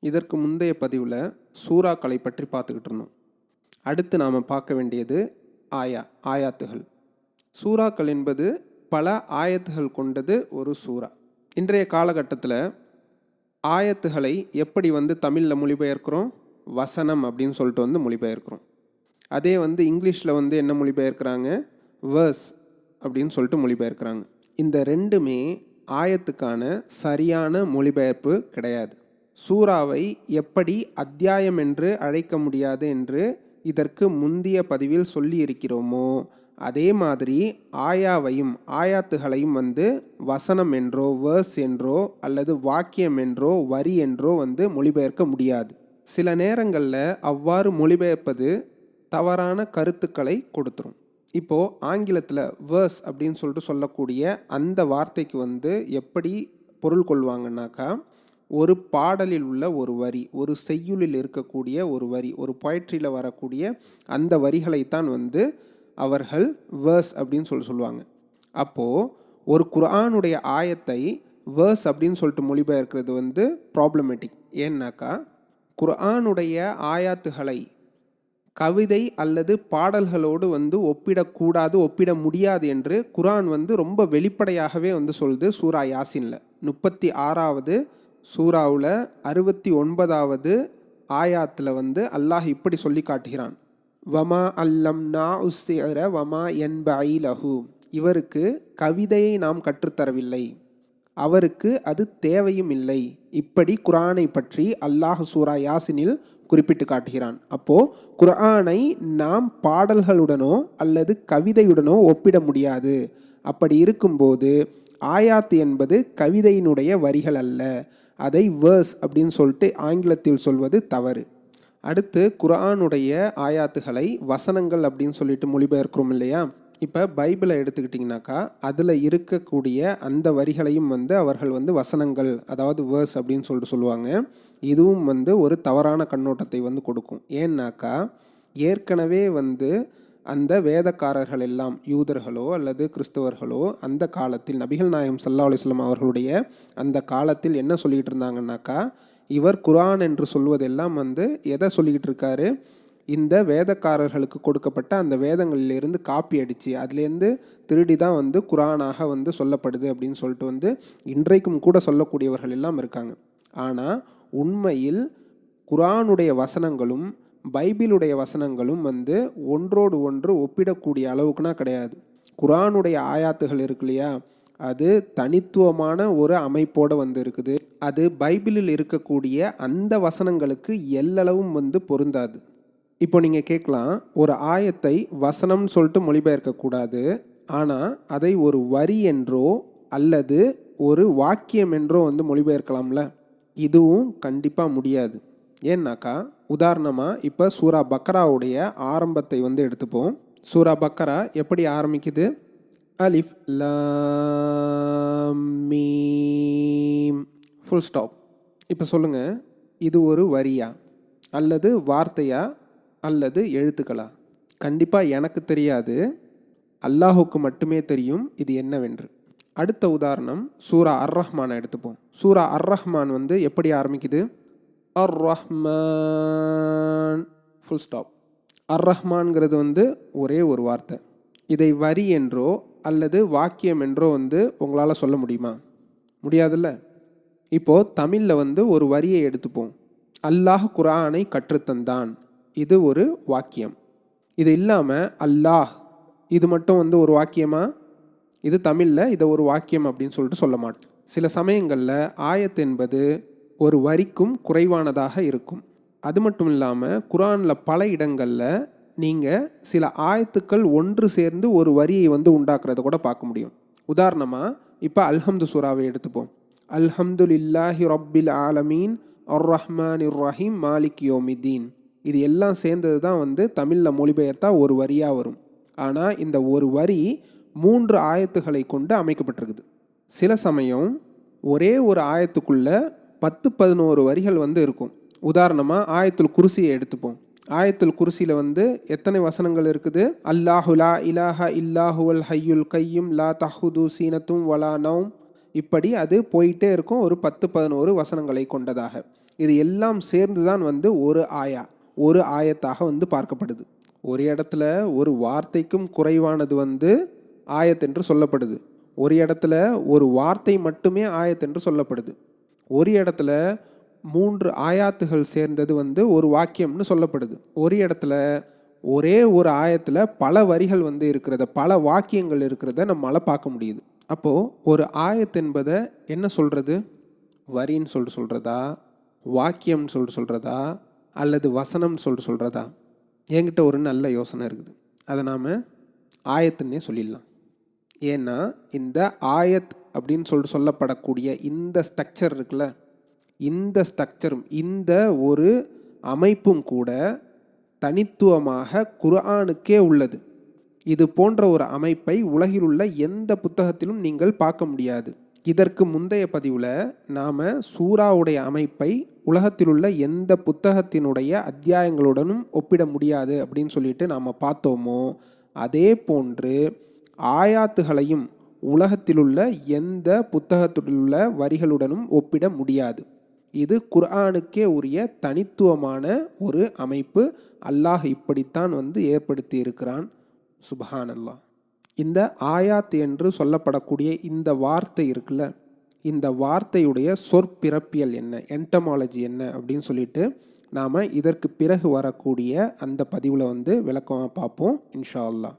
இதற்கு முந்தைய பதிவில் சூறாக்களை பற்றி பார்த்துக்கிட்டு இருந்தோம். அடுத்து நாம் பார்க்க வேண்டியது ஆயாத்துகள். சூறாக்கள் என்பது பல ஆயத்துகள் கொண்டது ஒரு சூறா. இன்றைய காலகட்டத்தில் ஆயத்துகளை எப்படி தமிழில் மொழிபெயர்க்கிறோம்? வசனம் அப்படின்னு சொல்லிட்டு மொழிபெயர்க்கிறோம். அதே இங்கிலீஷில் என்ன மொழிபெயர்க்கிறாங்க? வேர்ஸ் அப்படின்னு சொல்லிட்டு மொழிபெயர்க்கிறாங்க. இந்த ரெண்டுமே ஆயத்துக்கான சரியான மொழிபெயர்ப்பு கிடையாது. சூறாவை எப்படி அத்தியாயம் என்று அழைக்க முடியாது என்று இதற்கு முந்திய பதிவில் சொல்லி இருக்கிறோமோ, அதே மாதிரி ஆயாத்துகளையும் வசனம் என்றோ வேர்ஸ் என்றோ அல்லது வாக்கியம் என்றோ வரி என்றோ மொழிபெயர்க்க முடியாது. சில நேரங்களில் அவ்வாறு மொழிபெயர்ப்பது தவறான கருத்துக்களை கொடுத்துரும். இப்போது ஆங்கிலத்தில் வேர்ஸ் அப்படின்னு சொல்லிட்டு சொல்லக்கூடிய அந்த வார்த்தைக்கு எப்படி பொருள் கொள்வாங்கன்னாக்கா, ஒரு பாடலில் உள்ள ஒரு வரி, ஒரு செய்யுளில் இருக்கக்கூடிய ஒரு வரி, ஒரு பொயட்ரியில் வரக்கூடிய அந்த வரிகளைத்தான் அவர்கள் வேர்ஸ் அப்படின்னு சொல்லுவாங்க. அப்போது ஒரு குர்ஆனுடைய ஆயத்தை வேர்ஸ் அப்படின்னு சொல்லிட்டு மொழிபெயர்க்கிறது ப்ராப்ளமேட்டிக். ஏன்னாக்கா, குர்ஆனுடைய ஆயாத்துகளை கவிதை அல்லது பாடல்களோடு ஒப்பிடக்கூடாது, ஒப்பிட முடியாது என்று குர்ஆன் ரொம்ப வெளிப்படையாகவே சொல்லுது. சூரா யாசினில் 36வது சூறாவில் 69வது ஆயாத்தில் அல்லாஹ் இப்படி சொல்லி காட்டுகிறான். வமா அல்லம்னா உஸ்ஸிஅர வமா யன்பஇ லஹு. இவருக்கு கவிதையை நாம் கற்றுத்தரவில்லை, அவருக்கு அது தேவையும் இல்லை. இப்படி குர்ஆனை பற்றி அல்லாஹ் சூரா யாசினில் குறிப்பிட்டு காட்டுகிறான். அப்போது குர்ஆனை நாம் பாடல்களுடனோ அல்லது கவிதையுடனோ ஒப்பிட முடியாது. அப்படி இருக்கும்போது ஆயாத் என்பது கவிதையினுடைய வரிகள் அல்ல, அதை வேர்ஸ் அப்படின்னு சொல்லிட்டு ஆங்கிலத்தில் சொல்வது தவறு. அடுத்து குர்ஆனுடைய ஆயாத்துகளை வசனங்கள் அப்படின்னு சொல்லிட்டு மொழிபெயர்க்கிறோம் இல்லையா? இப்போ பைபிளை எடுத்துக்கிட்டிங்கனாக்கா அதில் இருக்கக்கூடிய அந்த வரிகளையும் அவர்கள் வசனங்கள், அதாவது வேர்ஸ் அப்படின்னு சொல்லிட்டு சொல்லுவாங்க. இதுவும் ஒரு தவறான கண்ணோட்டத்தை கொடுக்கும். ஏன்னாக்கா, ஏற்கனவே அந்த வேதக்காரர்கள் எல்லாம் யூதர்களோ அல்லது கிறிஸ்தவர்களோ அந்த காலத்தில் நபிகள் நாயகம் ஸல்லல்லாஹு அலைஹி வஸல்லம் அவர்களுடைய அந்த காலத்தில் என்ன சொல்லிகிட்டு இருந்தாங்கன்னாக்கா, இவர் குர்ஆன் என்று சொல்வதெல்லாம் எதை சொல்லிக்கிட்டு இருக்காரு? இந்த வேதக்காரர்களுக்கு கொடுக்கப்பட்ட அந்த வேதங்களிலிருந்து காப்பி அடித்து அதுலேருந்து திருடி தான் குர்ஆனாக சொல்லப்படுது அப்படின்னு சொல்லிட்டு இன்றைக்கும் கூட சொல்லக்கூடியவர்கள் எல்லாம் இருக்காங்க. ஆனால் உண்மையில் குர்ஆனுடைய வசனங்களும் பைபிளுடைய வசனங்களும் ஒன்றோடு ஒன்று ஒப்பிடக்கூடிய அளவுக்குனா கிடையாது. குர்ஆனுடைய ஆயாத்துகள் இருக்கு இல்லையா, அது தனித்துவமான ஒரு அமைப்போடு இருக்குது. அது பைபிளில் இருக்கக்கூடிய அந்த வசனங்களுக்கு எல்லளவும் பொருந்தாது. இப்போ நீங்கள் கேட்கலாம், ஒரு ஆயத்தை வசனம்னு சொல்லிட்டு மொழிபெயர்க்கக்கூடாது, ஆனால் அதை ஒரு வரி என்றோ அல்லது ஒரு வாக்கியம் என்றோ மொழிபெயர்க்கலாம்ல? இதுவும் கண்டிப்பாக முடியாது. ஏன்னாக்கா, உதாரணமாக இப்போ சூரா பக்ராவுடைய ஆரம்பத்தை எடுத்துப்போம். சூரா பக்ரா எப்படி ஆரம்பிக்குது? அலிஃப் லாம் மீம் ஃபுல் ஸ்டாப். இப்போ சொல்லுங்கள், இது ஒரு வரியா அல்லது வார்த்தையா அல்லது எழுத்துக்களா? கண்டிப்பாக எனக்கு தெரியாது, அல்லாஹுக்கு மட்டுமே தெரியும் இது என்னவென்று. அடுத்த உதாரணம் சூரா அர்-ரஹ்மானை எடுத்துப்போம். சூரா அர்-ரஹ்மான் எப்படி ஆரம்பிக்குது? அர்-ரஹ்மான் ஃபுல் ஸ்டாப். அர்-ரஹ்மான்ங்கிறது ஒரே ஒரு வார்த்தை. இதை வரி என்றோ அல்லது வாக்கியம் என்றோ உங்களால் சொல்ல முடியுமா? முடியாதுல்ல. இப்போது தமிழில் ஒரு வரியை எடுத்துப்போம். அல்லாஹ் குர்ஆனை கற்றுத்தந்தான், இது ஒரு வாக்கியம். இது இல்லாமல் அல்லாஹ் இது மட்டும் ஒரு வாக்கியமா? இது தமிழில் இதை ஒரு வாக்கியம் அப்படின்னு சொல்லிட்டு சொல்ல மாட்டோம். சில சமயங்களில் ஆயத் என்பது ஒரு வரிக்கும் குறைவானதாக இருக்கும். அது மட்டும் இல்லாமல் குர்ஆனில் பல இடங்களில் நீங்கள் சில ஆயத்துக்கள் ஒன்று சேர்ந்து ஒரு வரியை உண்டாக்குறத கூட பார்க்க முடியும். உதாரணமாக இப்போ அல்ஹம்து சூராவை எடுத்துப்போம். அல்ஹம்துலில்லாஹி ரப்பில் ஆலமீன் அர்-ரஹ்மான் இர்-ரஹீம் மாலிக் யௌமித்தீன். இது எல்லாம் சேர்ந்தது தான் தமிழில் மொழிபெயர்த்தா ஒரு வரியாக வரும். ஆனால் இந்த ஒரு வரி 3 ஆயத்துகளை கொண்டு அமைக்கப்பட்டிருக்குது. சில சமயம் ஒரே ஒரு ஆயத்துக்குள்ளே 10-11 வரிகள் இருக்கும். உதாரணமாக ஆயத்துல் குர்சியை எடுத்துப்போம். ஆயத்துல் குர்சியில் எத்தனை வசனங்கள் இருக்குது? அல்லாஹு லா இலாஹா இல்லாஹுவல் ஹய்யுல் கையும் லா தஹுது சீனத்தும் வலா நௌம். இப்படி அது போயிட்டே இருக்கும், ஒரு 10-11 வசனங்களை கொண்டதாக. இது எல்லாம் சேர்ந்து தான் வந்து ஒரு ஆயத்தாக வந்து பார்க்கப்படுது. ஒரு இடத்துல ஒரு வார்த்தைக்கும் குறைவானது வந்து ஆயத் என்று சொல்லப்படுது. ஒரு இடத்துல ஒரு வார்த்தை மட்டுமே ஆயத் என்று சொல்லப்படுது. ஒரு இடத்துல 3 ஆயாத்துகள் சேர்ந்தது வந்து ஒரு வாக்கியம்னு சொல்லப்படுது. ஒரு இடத்துல ஒரே ஒரு ஆயத்தில் பல வரிகள் வந்து இருக்கிறத, பல வாக்கியங்கள் இருக்கிறத நம்மளால் பார்க்க முடியுது. அப்போது ஒரு ஆயத் என்பதை என்ன சொல்கிறது? வரின்னு சொல்கிறதா, வாக்கியம்னு சொல்கிறதா, அல்லது வசனம்னு சொல்கிறதா? என்கிட்ட ஒரு நல்ல யோசனை இருக்குது. அதை நாம் ஆயத்துன்னே சொல்லிடலாம். ஏன்னா இந்த ஆயத் அப்படின்னு சொல்லப்படக்கூடிய இந்த ஸ்ட்ரக்சர் இருக்குல்ல, இந்த ஸ்ட்ரக்சரும் இந்த ஒரு அமைப்பும் கூட தனித்துவமாக குர்ஆனுக்கே உள்ளது. இது போன்ற ஒரு அமைப்பை உலகில் உள்ள எந்த புத்தகத்திலும் நீங்கள் பார்க்க முடியாது. இதற்கு முந்தைய பதிவில் நாம் சூராவுடைய அமைப்பை உலகத்தில் உள்ள எந்த புத்தகத்தினுடைய அத்தியாயங்களுடனும் ஒப்பிட முடியாது அப்படின்னு சொல்லிட்டு நாம் பார்த்தோமோ, அதே போன்று ஆயாத்துகளையும் உலகத்திலுள்ள எந்த புத்தகத்திலுள்ள வரிகளுடனும் ஒப்பிட முடியாது. இது குர்ஆனுக்கே உரிய தனித்துவமான ஒரு அமைப்பு. அல்லாஹ் இப்படித்தான் வந்து ஏற்படுத்தி இருக்கிறான். சுப்ஹானல்லாஹ். இந்த ஆயாத் என்று சொல்லப்படக்கூடிய இந்த வார்த்தை இருக்குல்ல, இந்த வார்த்தையுடைய சொற்பிறப்பியல் என்ன, என்டமாலஜி என்ன அப்படின்னு சொல்லிட்டு நாம் இதற்கு பிறகு வரக்கூடிய அந்த பதிவில் வந்து விளக்கமாக பார்ப்போம் இன்ஷா அல்லாஹ்.